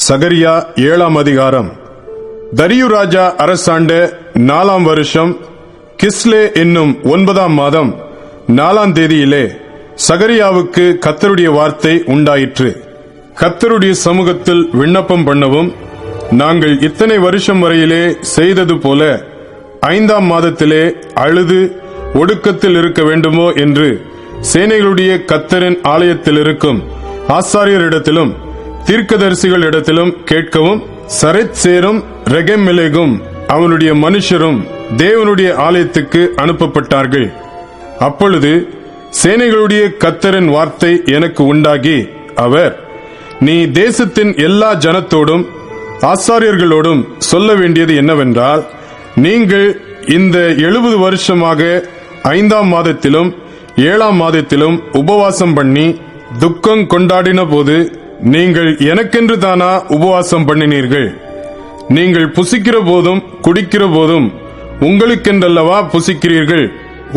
சகரியா 7ஆம் அதிகாரம். தரியு ராஜா அரசாண்ட 4ஆம் வருஷம் கிஸ்லே என்னும் 9ஆம் மாதம் 4ஆம் தேதியிலே சகரியாவுக்கு கர்த்தருடைய வார்த்தை உண்டாயிற்று. கர்த்தருடைய சமூகத்தில் விண்ணப்பம் பண்ணவும், நாங்கள் இத்தனை வருஷம் வரையிலே செய்தது போல 5ஆம் மாதத்திலே அழுது ஒடுக்கத்தில் இருக்க வேண்டுமோ என்று சேனைகளுடைய கர்த்தரின் ஆலயத்தில் இருக்கும் ஆசாரியரிடத்திலும் தீர்க்கதரிசிகளிடத்திலும் கேட்கவும், சரெத்சேரும் ரெகெமெலேகும் அவனுடைய மனுஷரும் தேவனுடைய ஆலயத்துக்கு அனுப்பப்பட்டார்கள். அப்பொழுது சேனைகளுடைய கர்த்தரின் வார்த்தை எனக்கு உண்டாகி, அவர், நீ தேசத்தின் எல்லா ஜனத்தோடும் ஆசாரியர்களோடும் சொல்ல வேண்டியது என்னவென்றால், நீங்கள் இந்த 70 வருஷமாக 5ஆம் மாதத்திலும் 7ஆம் மாதத்திலும் உபவாசம் பண்ணி துக்கம் கொண்டாடின போது நீங்கள் எனக்கென்று தானா உபவாசம் பண்ணினீர்கள்? நீங்கள் புசிக்கிற போதும் குடிக்கிற போதும் உங்களுக்கென்றல்லவா புசிக்கிறீர்கள்,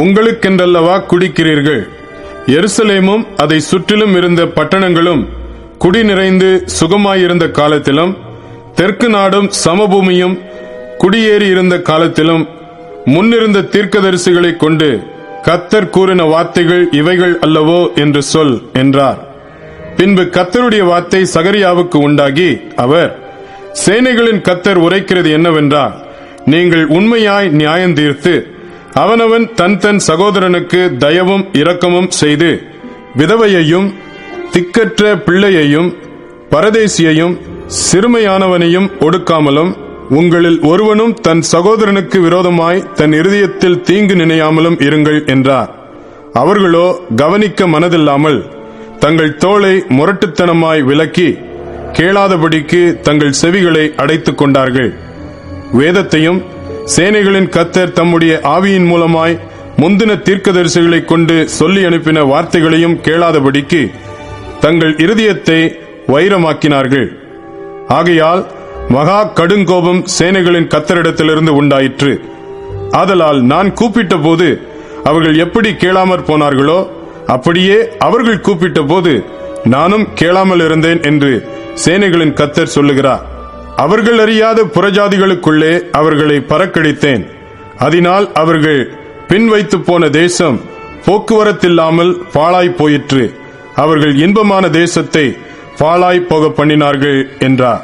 உங்களுக்கென்றல்லவா குடிக்கிறீர்கள்? எருசலேமும் அதை சுற்றிலும் இருந்த பட்டணங்களும் குடி நிறைந்து சுகமாயிருந்த காலத்திலும், தெற்கு நாடும் சமபூமியும் குடியேறி இருந்த காலத்திலும் முன்னிருந்த தீர்க்கதரிசிகளை கொண்டு கர்த்தர் கூறின வார்த்தைகள் இவைகள் அல்லவோ என்று சொல் என்றார். பின்பு கர்த்தருடைய வார்த்தை சகரியாவுக்கு உண்டாகி, அவர், சேனைகளின் கர்த்தர் உரைக்கிறது என்னவென்றால், நீங்கள் உண்மையாய் நியாயம் தீர்த்து அவனவன் தன் தன் சகோதரனுக்கு தயவும் இரக்கமும் செய்து, விதவையையும் திக்கற்ற பிள்ளையையும் பரதேசியையும் சிறுமையானவனையும் ஒடுக்காமலும், உங்களில் ஒருவனும் தன் சகோதரனுக்கு விரோதமாய் தன் இருதயத்தில் தீங்கு நினையாமலும் இருங்கள் என்றார். அவர்களோ கவனிக்க மனதில்லாமல் தங்கள் தோளை முரட்டுத்தனமாய் விலக்கி கேளாதபடிக்கு தங்கள் செவிகளை அடைத்துக் கொண்டார்கள். வேதத்தையும் சேனைகளின் கர்த்தர் தம்முடைய ஆவியின் மூலமாய் முந்தின தீர்க்கதரிசிகளை கொண்டு சொல்லி அனுப்பின வார்த்தைகளையும் கேளாதபடிக்கு தங்கள் இருதயத்தை வைரமாக்கினார்கள். ஆகையால் மகா கடுங்கோபம் சேனைகளின் கர்த்தரிடத்திலிருந்து உண்டாயிற்று. ஆதலால் நான் கூப்பிட்ட போது அவர்கள் எப்படி கேளாமற் போனார்களோ, அப்படியே அவர்கள் கூப்பிட்ட போது நானும் கேளாமல் இருந்தேன் என்று சேனைகளின் கர்த்தர் சொல்லுகிறார். அவர்கள் அறியாத புறஜாதிகளுக்குள்ளே அவர்களை பறக்கடித்தேன். அதனால் அவர்கள் பின் வைத்து போன தேசம் போக்குவரத்தில்லாமல் பாழாய் போயிற்று. அவர்கள் இன்பமான தேசத்தை பாழாய் போக பண்ணினார்கள் என்றார்.